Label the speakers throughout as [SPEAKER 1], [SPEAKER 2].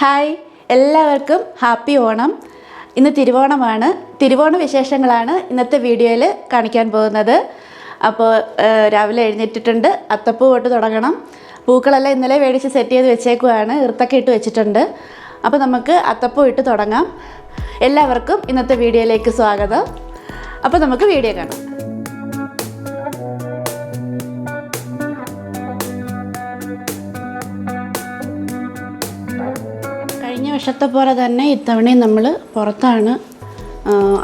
[SPEAKER 1] Hi, എല്ലാവർക്കും happy Onam. ഇന്ന് തിരുവോണമാണ്. തിരുവോണ വിശേഷങ്ങളാണ് ഇന്നത്തെ വീഡിയോയിൽ കാണിക്കാൻ പോകുന്നത്. അപ്പോൾ രാവിലെ എഴുന്നേറ്റിട്ടുണ്ട്. അത്തപ്പൂ തൊട്ട് തുടങ്ങണം. പൂക്കളെല്ലാം ഇന്നലെ മേടിച്ച് സെറ്റ് ചെയ്ത് വെച്ചേക്കുവാണ്. ഇറുത്തൊക്കെ ഇട്ട് വെച്ചിട്ടുണ്ട്. അപ്പോൾ നമുക്ക് അത്തപ്പൂ ഇട്ട് തുടങ്ങാം. എല്ലാവർക്കും ഇന്നത്തെ വീഡിയോയിലേക്ക് സ്വാഗതം. അപ്പോൾ നമുക്ക് വീഡിയോ കാണാം. കഴിഞ്ഞ വർഷത്തെ പോലെ തന്നെ ഇത്തവണയും നമ്മൾ പുറത്താണ്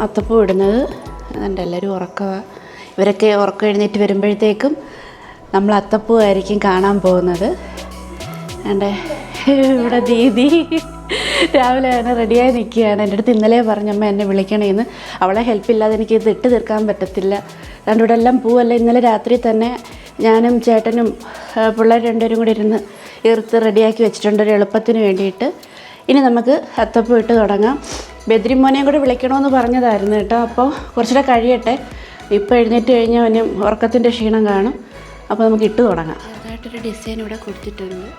[SPEAKER 1] അത്തപ്പൂ ഇടുന്നത്. അതുകൊണ്ട് എല്ലാവരും ഇവരൊക്കെ ഉറക്കം എഴുന്നേറ്റ് വരുമ്പോഴത്തേക്കും നമ്മൾ അത്തപ്പൂ ആയിരിക്കും കാണാൻ പോകുന്നത്. എൻ്റെ ഇവിടെ ദീദി രാവിലെ തന്നെ റെഡിയായി നിൽക്കുകയാണ്. എൻ്റെ അടുത്ത് ഇന്നലെ പറഞ്ഞമ്മ എന്നെ വിളിക്കണേന്ന്. അവളെ ഹെൽപ്പില്ലാതെ എനിക്ക് ഇത് ഇട്ട് തീർക്കാൻ പറ്റത്തില്ല. അതുകൊണ്ട് ഇവിടെ എല്ലാം പൂവല്ല. ഇന്നലെ രാത്രി തന്നെ ഞാനും ചേട്ടനും പിള്ളേർ രണ്ടുപേരും കൂടി ഇരുന്ന് ഇറുത്ത് റെഡിയാക്കി വെച്ചിട്ടുണ്ട് ഒരു എളുപ്പത്തിന് വേണ്ടിയിട്ട്. ഇനി നമുക്ക് അത്തപ്പൂ ഇട്ട് തുടങ്ങാം. ബദ്രിമോനെയും കൂടെ വിളിക്കണമെന്ന് പറഞ്ഞതായിരുന്നു കേട്ടോ. അപ്പോൾ കുറച്ചുകൂടെ കഴിയട്ടെ. ഇപ്പോൾ എഴുന്നേറ്റ് കഴിഞ്ഞാൽ അവനും ഉറക്കത്തിൻ്റെ ക്ഷീണം കാണും. അപ്പോൾ നമുക്ക് ഇട്ട് തുടങ്ങാം. ചെറുതായിട്ടൊരു ഡിസൈൻ ഇവിടെ കൊടുത്തിട്ടുണ്ട്.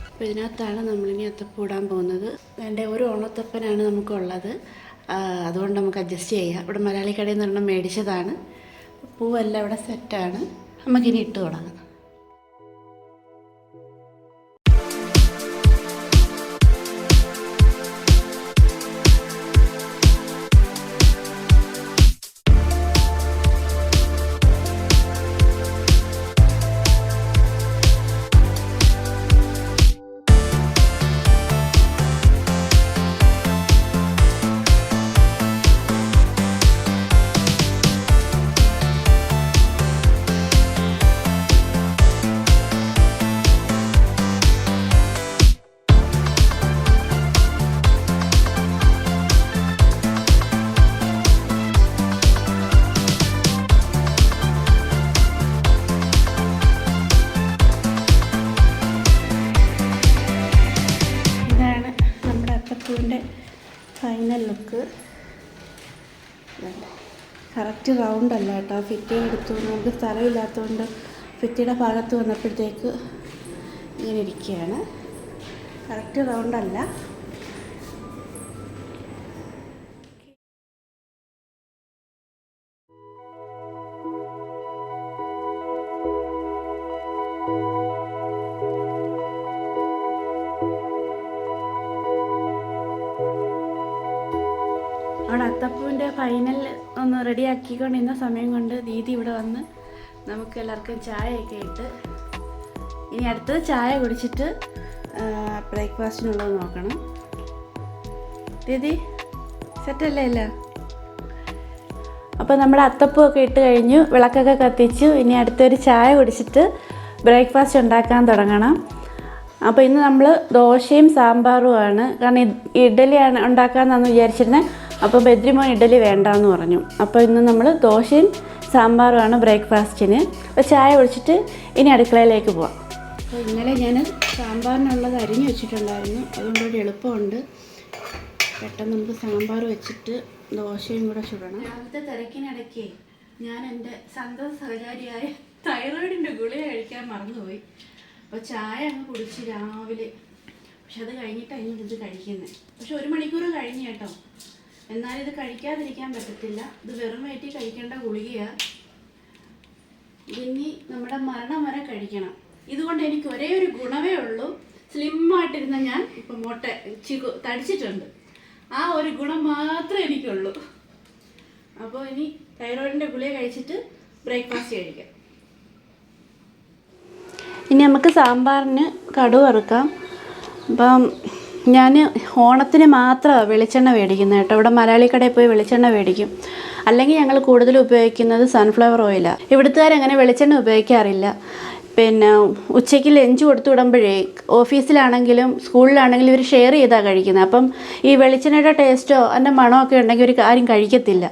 [SPEAKER 1] അപ്പോൾ ഇതിനകത്താണ് നമ്മളിനി അത്തപ്പൂ ഇടാൻ പോകുന്നത്. എൻ്റെ ഒരു ഓണത്തപ്പനാണ് നമുക്കുള്ളത്. അതുകൊണ്ട് നമുക്ക് അഡ്ജസ്റ്റ് ചെയ്യാം. ഇവിടെ മലയാളി കടയിൽ നിന്ന് ഒരെണ്ണം മേടിച്ചതാണ്. പൂവെല്ലാം ഇവിടെ സെറ്റാണ്. നമുക്കിനി ഇട്ട് തുടങ്ങാം. അത്തപ്പൂവിൻ്റെ ഫൈനൽ ലുക്ക്. കറക്റ്റ് റൗണ്ട് അല്ല കേട്ടോ. ഫിറ്റി എടുത്തു. നമുക്ക് സ്ഥലമില്ലാത്തതുകൊണ്ട് ഫിറ്റിയുടെ ഭാഗത്ത് വന്നപ്പോഴത്തേക്ക് ഇങ്ങനെ ഇരിക്കുകയാണ്. കറക്റ്റ് റൗണ്ടല്ല. അവിടെ അത്തപ്പൂവിൻ്റെ ഫൈനൽ ഒന്ന് റെഡിയാക്കിക്കൊണ്ടിരുന്ന സമയം കൊണ്ട് ദീദി ഇവിടെ വന്ന് നമുക്ക് എല്ലാവർക്കും ചായയൊക്കെ ഇട്ട് ഇനി അടുത്തത് ചായ കുടിച്ചിട്ട് ബ്രേക്ക്ഫാസ്റ്റിനുള്ളത് നോക്കണം. ദീദി സെറ്റല്ലേ അല്ല? അപ്പോൾ നമ്മുടെ അത്തപ്പൂവൊക്കെ ഇട്ട് കഴിഞ്ഞു. വിളക്കൊക്കെ കത്തിച്ചു. ഇനി അടുത്തൊരു ചായ കുടിച്ചിട്ട് ബ്രേക്ക്ഫാസ്റ്റ് ഉണ്ടാക്കാൻ തുടങ്ങണം. അപ്പോൾ ഇന്ന് നമ്മൾ ദോശയും സാമ്പാറുമാണ്. കാരണം ഇഡ്ഡലിയാണ് ഉണ്ടാക്കാമെന്നാണ് വിചാരിച്ചിരുന്നത്. അപ്പോൾ ബദ്രിമോൻ ഇഡ്ഡലി വേണ്ടാന്ന് പറഞ്ഞു. അപ്പോൾ ഇന്ന് നമ്മൾ ദോശയും സാമ്പാറുമാണ് ബ്രേക്ക്ഫാസ്റ്റിന്. അപ്പോൾ ചായ കുടിച്ചിട്ട് ഇനി അടുക്കളയിലേക്ക് പോവാം. അപ്പോൾ ഇന്നലെ ഞാൻ സാമ്പാറിനുള്ളത് അരിഞ്ഞു വെച്ചിട്ടുണ്ടായിരുന്നു. അതുകൊണ്ടൊരു എളുപ്പമുണ്ട്. പെട്ടെന്ന് നമുക്ക് സാമ്പാർ വെച്ചിട്ട് ദോശയും കൂടെ ചുടണം. രാവിലത്തെ തിരക്കിനിടയ്ക്ക് ഞാൻ എൻ്റെ സ്വന്തം സഹചാരിയായ തൈറോയിഡിൻ്റെ ഗുളിക കഴിക്കാൻ മറന്നുപോയി. അപ്പോൾ ചായ അങ്ങ് കുടിച്ച് രാവിലെ. പക്ഷെ അത് കഴിഞ്ഞിട്ടാണ് ഇത് കഴിക്കുന്നത്. പക്ഷെ 1 മണിക്കൂർ കഴിഞ്ഞ് കേട്ടോ. എന്നാലും ഇത് കഴിക്കാതിരിക്കാൻ പറ്റത്തില്ല. ഇത് വെറും വയറ്റിൽ കഴിക്കേണ്ട ഗുളികയാണ്. ഇതിനി നമ്മുടെ മരണം വരെ കഴിക്കണം. ഇതുകൊണ്ട് എനിക്ക് ഒരേ ഒരു ഗുണമേ ഉള്ളൂ. സ്ലിമ്മായിട്ടിരുന്ന ഞാൻ ഇപ്പം തടിച്ചിട്ടുണ്ട്. ആ ഒരു ഗുണം മാത്രമേ എനിക്കുള്ളൂ. അപ്പോൾ ഇനി തൈറോയിഡിൻ്റെ ഗുളിക കഴിച്ചിട്ട് ബ്രേക്ക്ഫാസ്റ്റ് കഴിക്കാം. ഇനി നമുക്ക് സാമ്പാറിന് കടുക് വറുക്കാം. അപ്പം ഞാൻ ഓണത്തിന് മാത്രമാണ് വെളിച്ചെണ്ണ മേടിക്കുന്നത് കേട്ടോ. ഇവിടെ മലയാളി കടയിൽ പോയി വെളിച്ചെണ്ണ മേടിക്കും. അല്ലെങ്കിൽ ഞങ്ങൾ കൂടുതൽ ഉപയോഗിക്കുന്നത് സൺഫ്ലവർ ഓയിലാണ്. ഇവിടുത്തുകാരങ്ങനെ വെളിച്ചെണ്ണ ഉപയോഗിക്കാറില്ല. പിന്നെ ഉച്ചയ്ക്ക് ലഞ്ച് കൊടുത്തു വിടുമ്പോഴേ ഓഫീസിലാണെങ്കിലും സ്കൂളിലാണെങ്കിലും ഇവർ ഷെയർ ചെയ്താണ് കഴിക്കുന്നത്. അപ്പം ഈ വെളിച്ചെണ്ണയുടെ ടേസ്റ്റോ അതിൻ്റെ മണമൊക്കെ ഉണ്ടെങ്കിൽ ഒരു കാര്യം കഴിക്കത്തില്ല.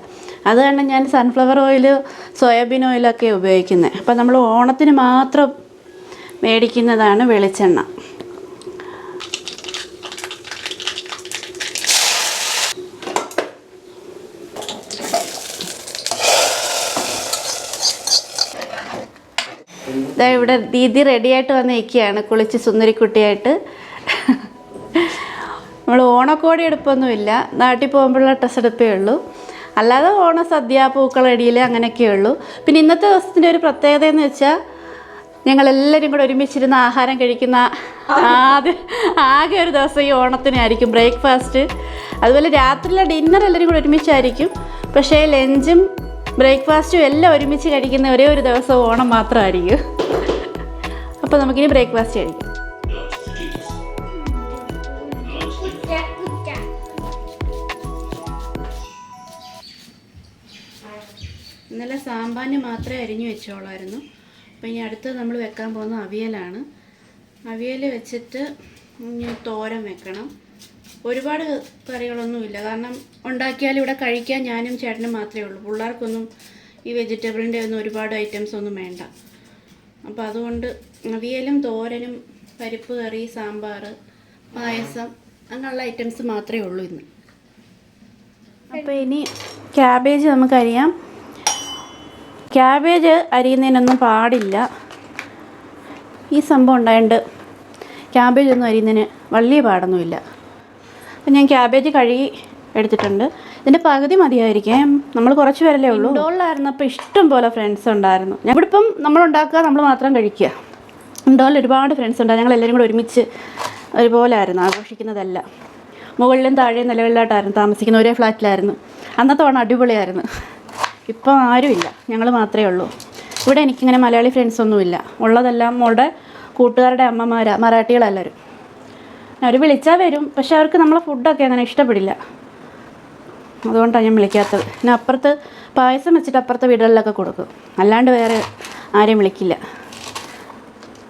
[SPEAKER 1] അത് കാരണം ഞാൻ സൺഫ്ലവർ ഓയിൽ, സോയാബീൻ ഓയിലൊക്കെ ഉപയോഗിക്കുന്നത്. അപ്പം നമ്മൾ ഓണത്തിന് മാത്രം മേടിക്കുന്നതാണ് വെളിച്ചെണ്ണ. ഇവിടെ ദീദി റെഡിയായിട്ട് വന്ന് നിൽക്കുകയാണ് കുളിച്ച് സുന്ദരിക്കുട്ടിയായിട്ട്. നമ്മൾ ഓണക്കോടി എടുപ്പൊന്നുമില്ല, നാട്ടിൽ പോകുമ്പോഴുള്ള ഡ്രസ്സ് എടുപ്പേ ഉള്ളൂ. അല്ലാതെ ഓണസദ്യ, പൂക്കളടിയിൽ അങ്ങനെയൊക്കെ ഉള്ളൂ. പിന്നെ ഇന്നത്തെ ദിവസത്തിൻ്റെ ഒരു പ്രത്യേകത എന്ന് വെച്ചാൽ ഞങ്ങളെല്ലാവരും കൂടെ ഒരുമിച്ചിരുന്ന് ആഹാരം കഴിക്കുന്ന ആകെ ഒരു ദിവസം ഈ ഓണത്തിനായിരിക്കും. ബ്രേക്ക്ഫാസ്റ്റ് അതുപോലെ രാത്രിയിലെ ഡിന്നർ എല്ലാവരും കൂടെ ഒരുമിച്ചായിരിക്കും. പക്ഷേ ലഞ്ചും ബ്രേക്ക്ഫാസ്റ്റും എല്ലാം ഒരുമിച്ച് കഴിക്കുന്ന ഒരേ ഒരു ദിവസം ഓണം മാത്രമായിരിക്കും. അപ്പോൾ നമുക്കിനി ബ്രേക്ക്ഫാസ്റ്റ് കഴിക്കാം. ഇന്നലെ സാമ്പാറിന് മാത്രമേ അരിഞ്ഞു വെച്ചോളായിരുന്നു. അപ്പോൾ ഇനി അടുത്തത് നമ്മൾ വെക്കാൻ പോകുന്ന അവിയലാണ്. അവിയൽ വെച്ചിട്ട് ഇനി തോരൻ വെക്കണം. ഒരുപാട് കറികളൊന്നുമില്ല, കാരണം ഉണ്ടാക്കിയാൽ ഇവിടെ കഴിക്കാൻ ഞാനും ചേട്ടനും മാത്രമേ ഉള്ളൂ. പിള്ളേർക്കൊന്നും ഈ വെജിറ്റബിളിൻ്റെ ഒന്നും ഒരുപാട് ഐറ്റംസ് ഒന്നും വേണ്ട. അപ്പോൾ അതുകൊണ്ട് അവിയലും തോരനും പരിപ്പ് കറി, സാമ്പാർ, പായസം അങ്ങനെയുള്ള ഐറ്റംസ് മാത്രമേ ഉള്ളൂ ഇന്ന്. അപ്പോൾ ഇനി ക്യാബേജ് നമുക്ക് അരിയാം. ക്യാബേജ് അരിയുന്നതിനൊന്നും പാടില്ല. ഈ സംഭവം ഉണ്ടായതുകൊണ്ട് ക്യാബേജ് ഒന്നും അരിയുന്നതിന് വലിയ പാടൊന്നുമില്ല. അപ്പം ഞാൻ ക്യാബേജ് കഴുകി എടുത്തിട്ടുണ്ട്. ഇതിൻ്റെ പകുതി മതിയായിരിക്കാം, നമ്മൾ കുറച്ച് പേരല്ലേ ഉള്ളൂ. ഇൻഡോറിലായിരുന്നപ്പോൾ ഇഷ്ടം പോലെ ഫ്രണ്ട്സ് ഉണ്ടായിരുന്നു. ഇവിടെ ഇപ്പം നമ്മളുണ്ടാക്കുക, നമ്മൾ മാത്രം കഴിക്കുക. ഇൻഡോറിൽ ഒരുപാട് ഫ്രണ്ട്സ് ഉണ്ടായിരുന്നു. ഞങ്ങളെല്ലാവരും കൂടെ ഒരുമിച്ച് ഒരുപോലെ ആയിരുന്നു ആഘോഷിക്കുന്നതെല്ലാം. മുകളിലും താഴെയും നിലവിലായിട്ടായിരുന്നു താമസിക്കുന്ന, ഒരേ ഫ്ലാറ്റിലായിരുന്നു. അന്നത്തെ ഓണം അടിപൊളിയായിരുന്നു. ഇപ്പം ആരുമില്ല, ഞങ്ങൾ മാത്രമേ ഉള്ളൂ. ഇവിടെ എനിക്കിങ്ങനെ മലയാളി ഫ്രണ്ട്സൊന്നുമില്ല. ഉള്ളതെല്ലാം മോളുടെ കൂട്ടുകാരുടെ അമ്മമാരാണ്, മറാഠികളെല്ലാവരും. അവർ വിളിച്ചാൽ വരും, പക്ഷേ അവർക്ക് നമ്മളെ ഫുഡൊക്കെ അങ്ങനെ ഇഷ്ടപ്പെടില്ല. അതുകൊണ്ടാണ് ഞാൻ വിളിക്കാത്തത്. പിന്നെ അപ്പുറത്ത് പായസം വെച്ചിട്ട് അപ്പുറത്തെ വീടുകളിലൊക്കെ കൊടുക്കും, അല്ലാണ്ട് വേറെ ആരെയും വിളിക്കില്ല.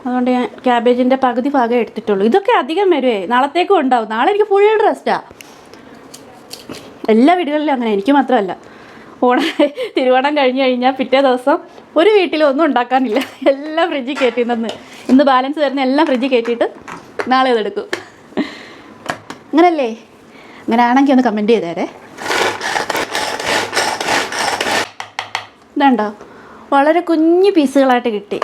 [SPEAKER 1] അതുകൊണ്ട് ഞാൻ ക്യാബേജിൻ്റെ പകുതി ഭാഗമേ എടുത്തിട്ടുള്ളൂ. ഇതൊക്കെ അധികം വരുവേ, നാളത്തേക്കും ഉണ്ടാവും. നാളെ എനിക്ക് ഫുൾ റെസ്റ്റാണ്. എല്ലാ വീടുകളിലും അങ്ങനെ, എനിക്ക് മാത്രമല്ല. തിരുവോണം കഴിഞ്ഞ് കഴിഞ്ഞാൽ പിറ്റേ ദിവസം ഒരു വീട്ടിലും ഒന്നും ഉണ്ടാക്കാനില്ല, എല്ലാം ഫ്രിഡ്ജിൽ കയറ്റിന്ന്. ഇന്ന് ബാലൻസ് വരുന്ന എല്ലാം ഫ്രിഡ്ജിൽ കയറ്റിയിട്ട് നാളെ ഇതെടുക്കും. അങ്ങനല്ലേ? അങ്ങനെ ആണെങ്കിൽ ഒന്ന് കമൻറ്റ് ചെയ്തേരെ. ഇതുണ്ടോ, വളരെ കുഞ്ഞു പീസുകളായിട്ട് കിട്ടി.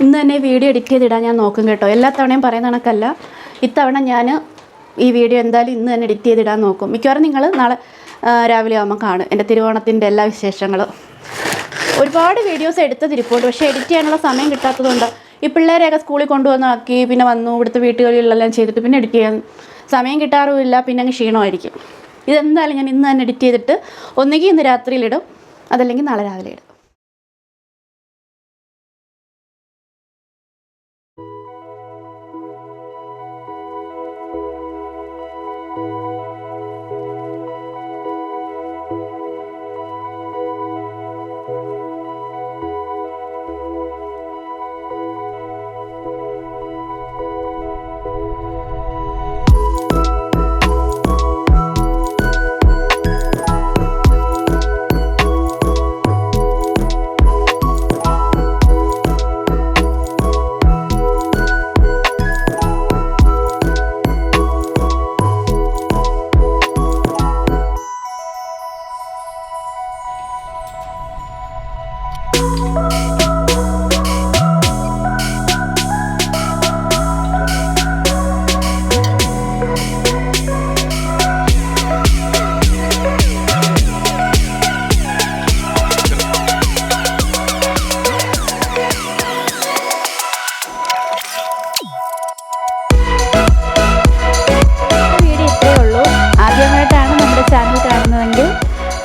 [SPEAKER 1] ഇന്ന് തന്നെ വീഡിയോ എഡിറ്റ് ചെയ്തിടാൻ ഞാൻ നോക്കും കേട്ടോ. എല്ലാ തവണയും പറയുന്ന കണക്കല്ല, ഇത്തവണ ഞാൻ ഈ വീഡിയോ എന്തായാലും ഇന്ന് തന്നെ എഡിറ്റ് ചെയ്തിടാൻ നോക്കും. മിക്കവാറും നിങ്ങൾ നാളെ രാവിലെ ആകുമ്പോൾ കാണും എൻ്റെ തിരുവോണത്തിൻ്റെ എല്ലാ വിശേഷങ്ങളും. ഒരുപാട് വീഡിയോസ് എടുത്തതിരിപ്പുണ്ട്, പക്ഷേ എഡിറ്റ് ചെയ്യാനുള്ള സമയം കിട്ടാത്തതുകൊണ്ട് ഈ പിള്ളേരെയൊക്കെ സ്കൂളിൽ കൊണ്ടുവന്നാക്കി പിന്നെ വന്നു ഇവിടുത്തെ വീട്ടുകളിലെല്ലാം ചെയ്തിട്ട് പിന്നെ എഡിറ്റ് ചെയ്യാൻ സമയം കിട്ടാറുമില്ല. പിന്നെ അങ്ങ് ക്ഷീണമായിരിക്കും. ഇതെന്തായാലും ഞാൻ ഇന്ന് തന്നെ എഡിറ്റ് ചെയ്തിട്ട് ഒന്നുകിൽ ഇന്ന് രാത്രിയിലിടും, അതല്ലെങ്കിൽ നാളെ രാവിലെ ഇടും.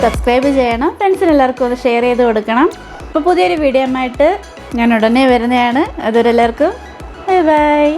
[SPEAKER 1] സബ്സ്ക്രൈബ് ചെയ്യണം, ഫ്രണ്ട്സിന് എല്ലാവർക്കും ഒന്ന് ഷെയർ ചെയ്ത് കൊടുക്കണം. അപ്പോൾ പുതിയൊരു വീഡിയോ ആയിട്ട് ഞാൻ ഉടനെ വരുന്നതാണ്. അതുവരെ എല്ലാവർക്കും ബൈ ബൈ.